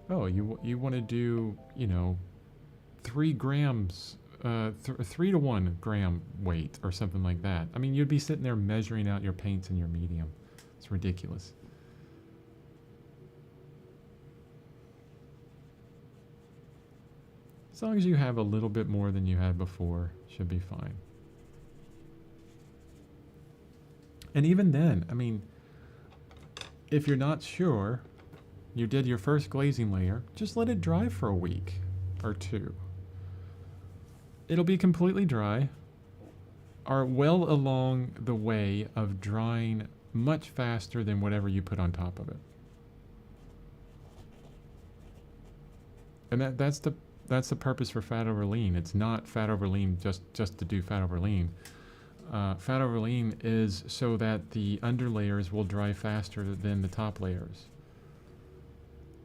oh, you want to do, you know, 3 grams, 3 to 1 gram weight or something like that. I mean, you'd be sitting there measuring out your paints and your medium. It's ridiculous. As long as you have a little bit more than you had before, should be fine. And even then, I mean, if you're not sure, you did your first glazing layer, just let it dry for a week or 2. It'll be completely dry, are well along the way of drying much faster than whatever you put on top of it. And that's the purpose for fat over lean. It's not fat over lean just to do fat over lean. Fat over lean is so that the under layers will dry faster than the top layers.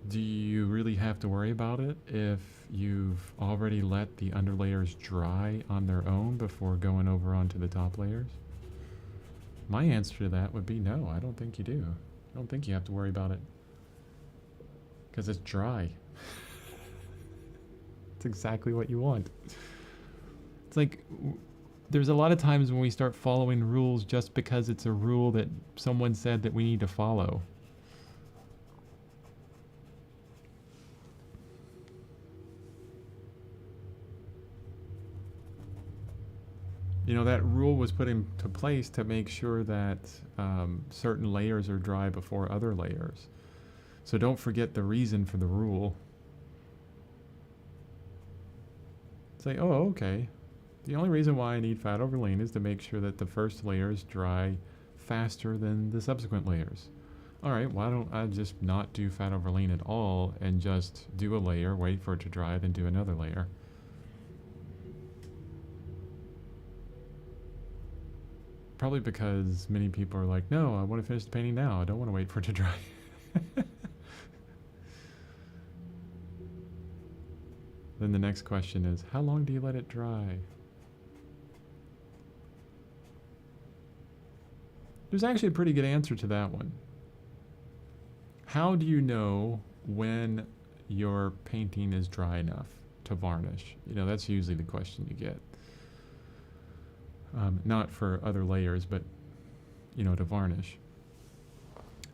Do you really have to worry about it if you've already let the under layers dry on their own before going over onto the top layers? My answer to that would be no, I don't think you do. I don't think you have to worry about it. Because it's dry. It's exactly what you want. It's like, there's a lot of times when we start following rules just because it's a rule that someone said that we need to follow. You know, that rule was put into place to make sure that certain layers are dry before other layers. So don't forget the reason for the rule. Say, oh, okay. The only reason why I need fat over lean is to make sure that the first layers dry faster than the subsequent layers. All right, why don't I just not do fat over lean at all and just do a layer, wait for it to dry, then do another layer? Probably because many people are like, no, I want to finish the painting now. I don't want to wait for it to dry. Then the next question is, how long do you let it dry? There's actually a pretty good answer to that one. How do you know when your painting is dry enough to varnish? You know, that's usually the question you get. Not for other layers, but, you know, to varnish.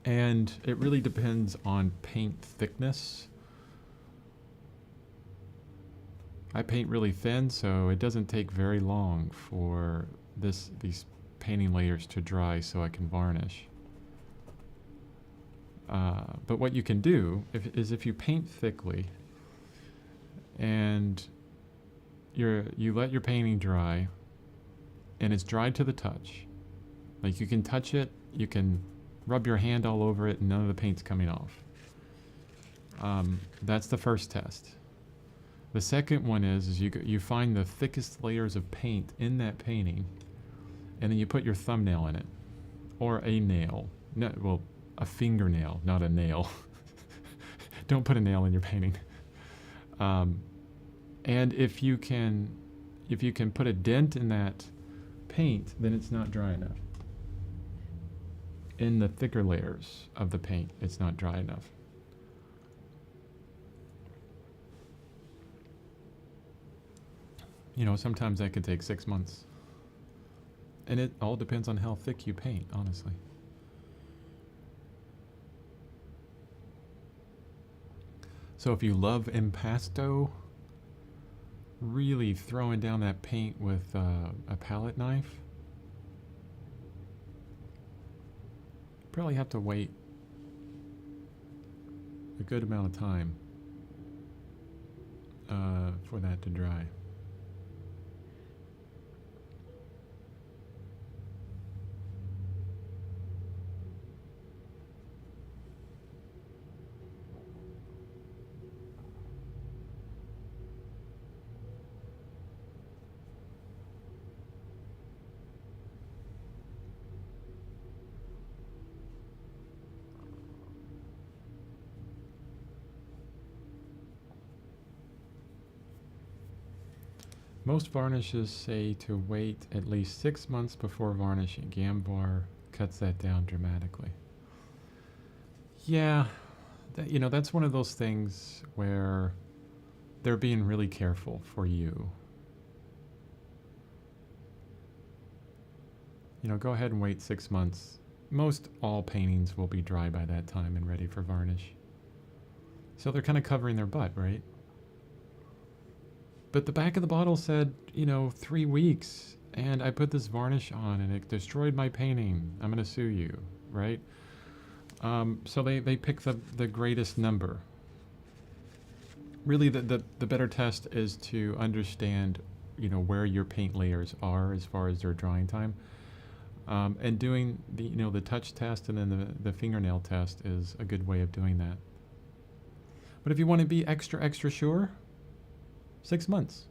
And it really depends on paint thickness. I paint really thin, so it doesn't take very long for these painting layers to dry so I can varnish. But what you can do is if you paint thickly and you let your painting dry and it's dried to the touch, like you can touch it, you can rub your hand all over it and none of the paint's coming off. That's the first test. The second one is you find the thickest layers of paint in that painting and then you put your thumbnail in it or a nail. No, well, a fingernail, not a nail. Don't put a nail in your painting. And if you can put a dent in that paint, then it's not dry enough. In the thicker layers of the paint, it's not dry enough. You know, sometimes that could take 6 months. And it all depends on how thick you paint, honestly. So if you love impasto, really throwing down that paint with a palette knife, probably have to wait a good amount of time for that to dry. Most varnishes say to wait at least 6 months before varnishing. Gambar cuts that down dramatically. Yeah, you know, that's one of those things where they're being really careful for you. You know, go ahead and wait 6 months. Most all paintings will be dry by that time and ready for varnish. So they're kind of covering their butt, right? But the back of the bottle said, you know, 3 weeks, and I put this varnish on, and it destroyed my painting. I'm going to sue you, right? So they pick the greatest number. Really, the better test is to understand, you know, where your paint layers are as far as their drying time. And doing the touch test and then the fingernail test is a good way of doing that. But if you want to be extra sure, 6 months.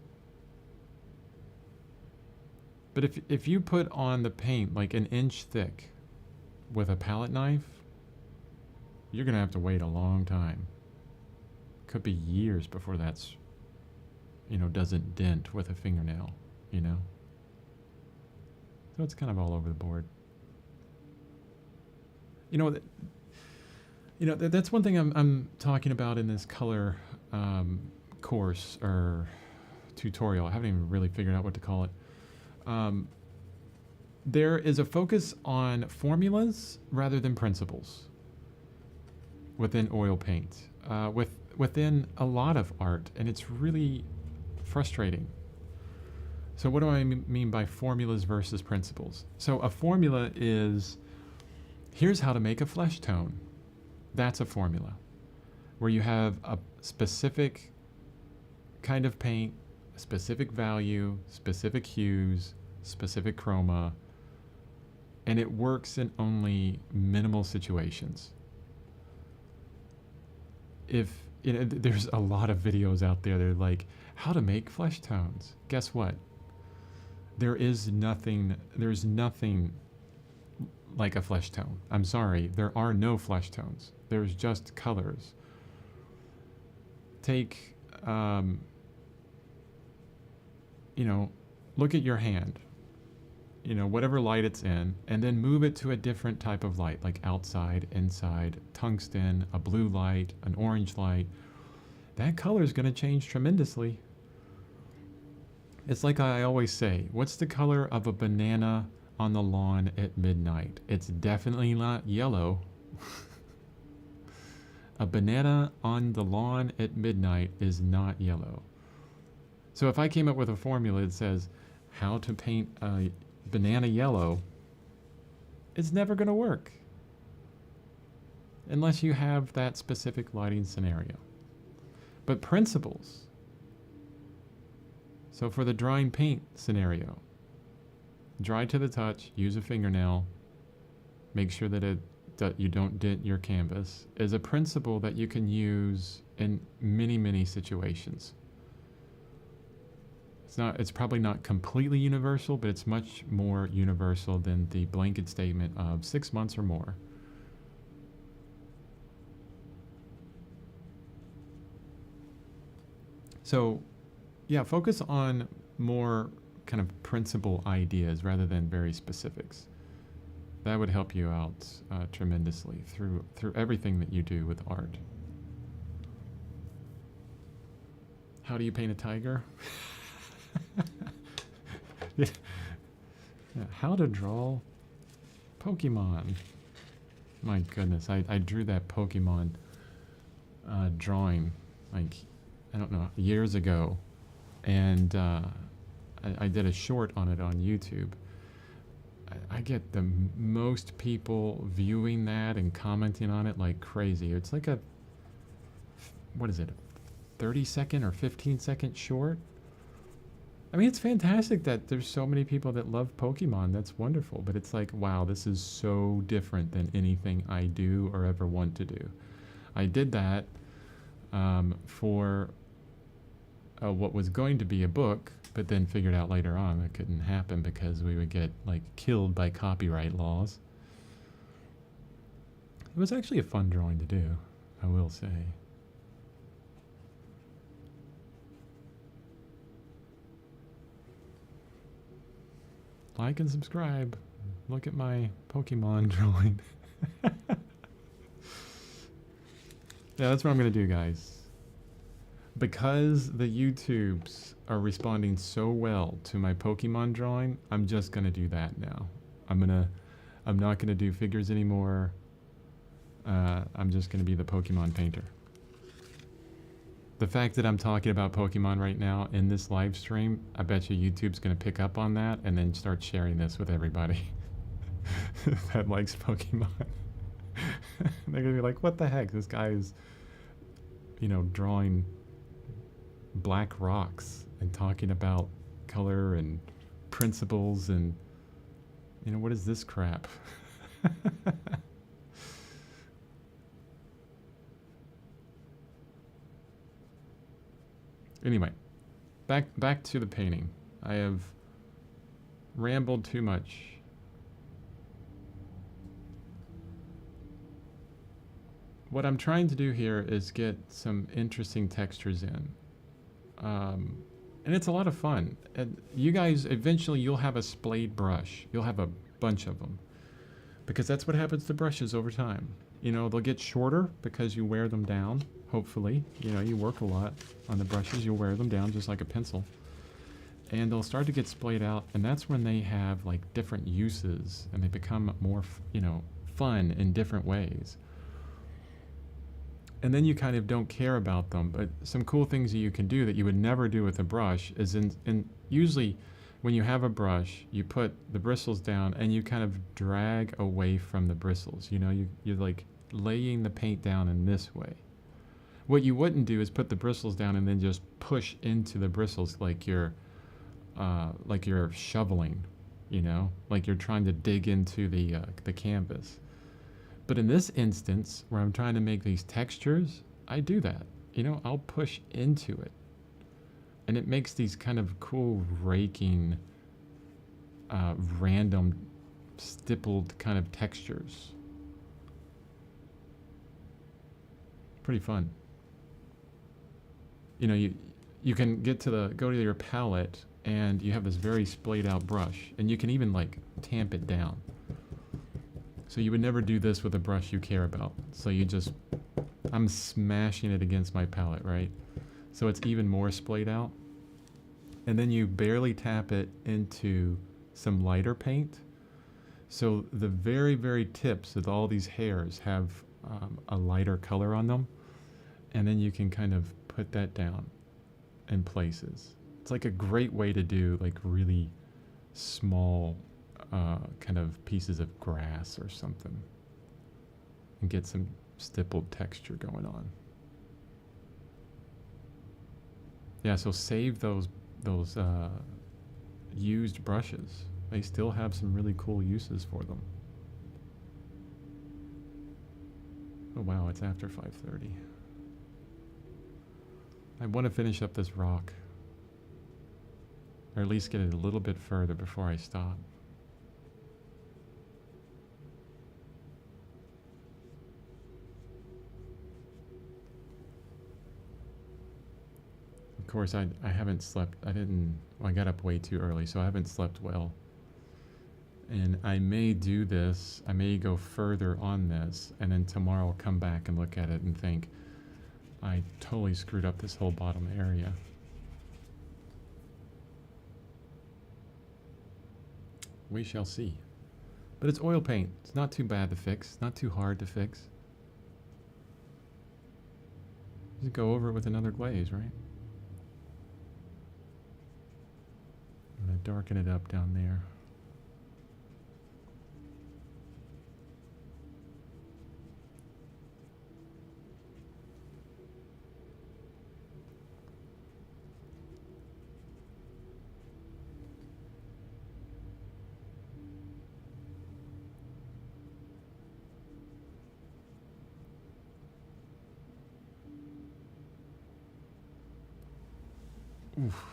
But if you put on the paint like an inch thick with a palette knife, you're going to have to wait a long time. Could be years before that's, you know, doesn't dent with a fingernail, you know. So it's kind of all over the board. You know, that's one thing I'm talking about in this color course or tutorial. I haven't even really figured out what to call it. There is a focus on formulas rather than principles within oil paint, within a lot of art, and it's really frustrating. So what do I mean by formulas versus principles? So a formula is, here's how to make a flesh tone. That's a formula, where you have a specific kind of paint, specific value, specific hues, specific chroma, and it works in only minimal situations. If you know, there's a lot of videos out there that are like, how to make flesh tones. Guess what? There's nothing like a flesh tone. I'm sorry, there are no flesh tones. There's just colors. Take, you know, look at your hand. you know, whatever light it's in, and then move it to a different type of light, like outside, inside, tungsten, a blue light, an orange light, that color is going to change tremendously. It's like I always say, what's the color of a banana on the lawn at midnight? It's definitely not yellow. A banana on the lawn at midnight is not yellow. So if I came up with a formula that says how to paint a banana yellow, it's never going to work unless you have that specific lighting scenario. But principles. So for the drying paint scenario, dry to the touch, use a fingernail, make sure that you don't dent your canvas, is a principle that you can use in many, many situations. It's probably not completely universal, but it's much more universal than the blanket statement of 6 months or more. So, yeah, focus on more kind of principle ideas rather than very specifics. That would help you out tremendously through everything that you do with art. How do you paint a tiger? Yeah. Yeah, how to draw Pokemon. My goodness, I drew that Pokemon drawing, like, I don't know, years ago. And I did a short on it on YouTube. I get the most people viewing that and commenting on it like crazy. It's like what is it, 30-second or 15-second short? I mean, it's fantastic that there's so many people that love Pokemon. That's wonderful. But it's like, wow, this is so different than anything I do or ever want to do. I did that for what was going to be a book, but then figured out later on it couldn't happen because we would get like killed by copyright laws. It was actually a fun drawing to do, I will say. Like and subscribe. Look at my Pokemon drawing. Yeah, that's what I'm going to do, guys. Because the YouTubes are responding so well to my Pokemon drawing, I'm just going to do that now. I'm not going to do figures anymore. I'm just going to be the Pokemon painter. The fact that I'm talking about Pokemon right now in this live stream, I bet you YouTube's going to pick up on that and then start sharing this with everybody that likes Pokemon. They're going to be like, what the heck? This guy is, drawing black rocks and talking about color and principles and, what is this crap? Anyway, back to the painting. I have rambled too much. What I'm trying to do here is get some interesting textures in. And it's a lot of fun. And you guys, eventually you'll have a splayed brush. You'll have a bunch of them. Because that's what happens to brushes over time. They'll get shorter because you wear them down, hopefully. You work a lot on the brushes, you'll wear them down just like a pencil. And they'll start to get splayed out, and that's when they have like different uses, and they become more, fun in different ways. And then you kind of don't care about them, but some cool things that you can do that you would never do with a brush is usually when you have a brush, you put the bristles down and you kind of drag away from the bristles. You're like laying the paint down in this way. What you wouldn't do is put the bristles down and then just push into the bristles like you're shoveling, like you're trying to dig into the canvas. But in this instance, where I'm trying to make these textures, I do that. I'll push into it. And it makes these kind of cool raking, random, stippled kind of textures. Pretty fun. you can go to your palette, and you have this very splayed out brush, and you can even like tamp it down. So you would never do this with a brush you care about. So I'm smashing it against my palette, right? So it's even more splayed out. And then you barely tap it into some lighter paint. So the very, very tips of all these hairs have a lighter color on them. And then you can kind of put that down in places. It's like a great way to do like really small kind of pieces of grass or something. And get some stippled texture going on. Yeah, so save those used brushes. They still have some really cool uses for them. Oh wow, it's after 5:30. I want to finish up this rock. Or at least get it a little bit further before I stop. Of course, I haven't slept. I got up way too early, so I haven't slept well. And I may do this, I may go further on this, and then tomorrow I'll come back and look at it and think, I totally screwed up this whole bottom area. We shall see. But it's oil paint. It's not too bad to fix, not too hard to fix. Just go over it with another glaze, right? I'm going to darken it up down there. Oof.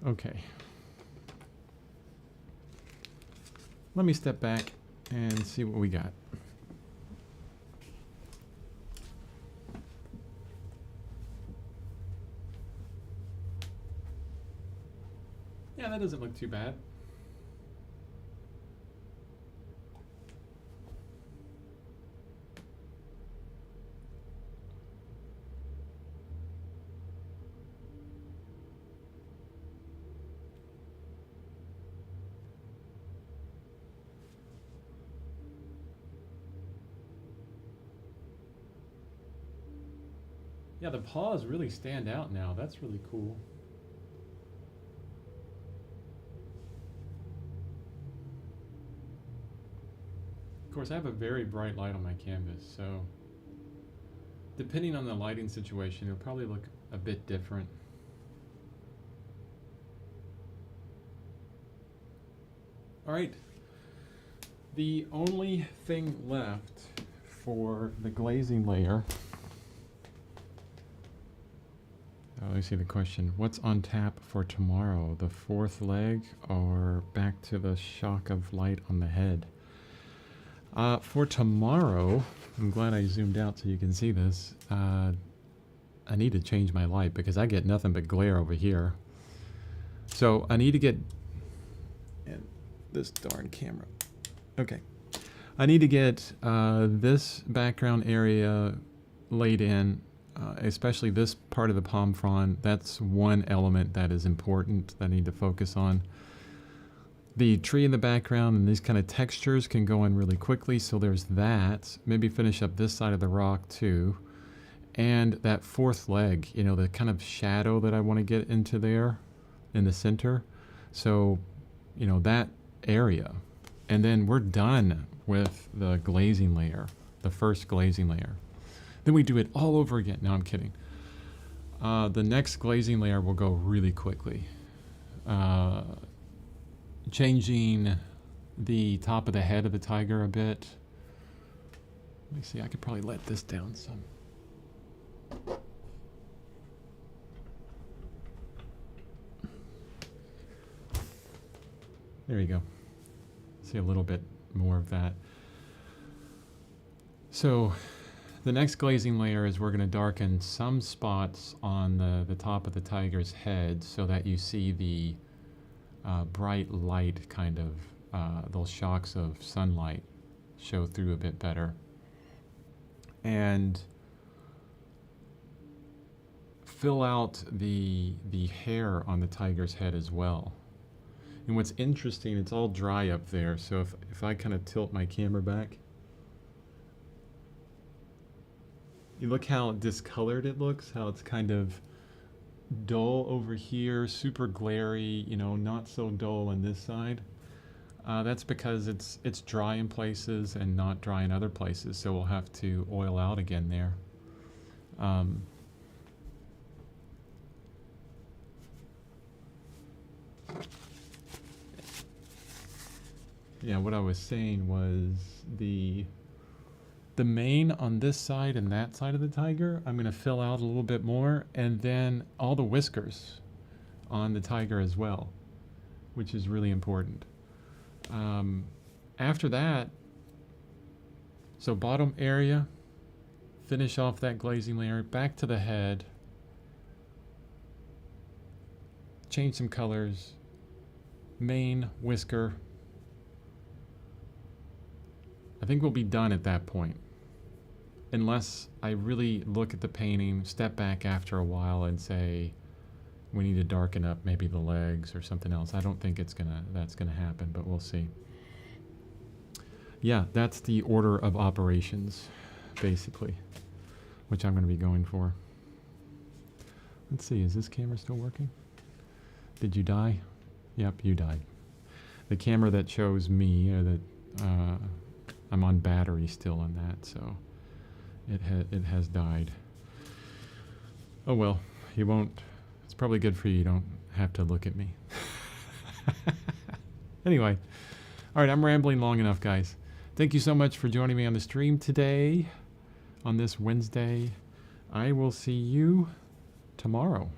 Okay. Let me step back and see what we got. Yeah, that doesn't look too bad. Yeah, the paws really stand out now. That's really cool. Of course, I have a very bright light on my canvas, so depending on the lighting situation, it'll probably look a bit different. All right, the only thing left for the glazing layer. Let me see the question. What's on tap for tomorrow? The fourth leg or back to the shock of light on the head? For tomorrow, I'm glad I zoomed out so you can see this. I need to change my light because I get nothing but glare over here. So I need to get... And this darn camera. Okay. I need to get this background area laid in. Especially this part of the palm frond. That's one element that is important that I need to focus on. The tree in the background and these kind of textures can go in really quickly, so there's that. Maybe finish up this side of the rock too. And that fourth leg, you know, the kind of shadow that I want to get into there in the center. So, you know, that area. And then we're done with the glazing layer, the first glazing layer. Then we do it all over again. No, I'm kidding. The next glazing layer will go really quickly. Changing the top of the head of the tiger a bit. Let me see, I could probably let this down some. There you go. See a little bit more of that. So the next glazing layer is we're going to darken some spots on the top of the tiger's head so that you see the bright light kind of, those shocks of sunlight show through a bit better. And fill out the hair on the tiger's head as well. And what's interesting, it's all dry up there, so if I kind of tilt my camera back, you look how discolored it looks, how it's kind of dull over here, super glary, you know, not so dull on this side. That's because it's dry in places and not dry in other places, so we'll have to oil out again there. Yeah, what I was saying was the mane on this side and that side of the tiger, I'm going to fill out a little bit more, and then all the whiskers on the tiger as well, which is really important. After that, so bottom area, finish off that glazing layer, back to the head, change some colors, mane, whisker. I think we'll be done at that point, unless I really look at the painting, step back after a while and say, we need to darken up maybe the legs or something else. I don't think that's gonna happen, but we'll see. Yeah, that's the order of operations, basically, which I'm gonna be going for. Let's see, is this camera still working? Did you die? Yep, you died. The camera that shows me, I'm on battery still on that, so it has died. Oh well, you won't. It's probably good for you. You don't have to look at me. Anyway, all right, I'm rambling long enough, guys. Thank you so much for joining me on the stream today, on this Wednesday. I will see you tomorrow.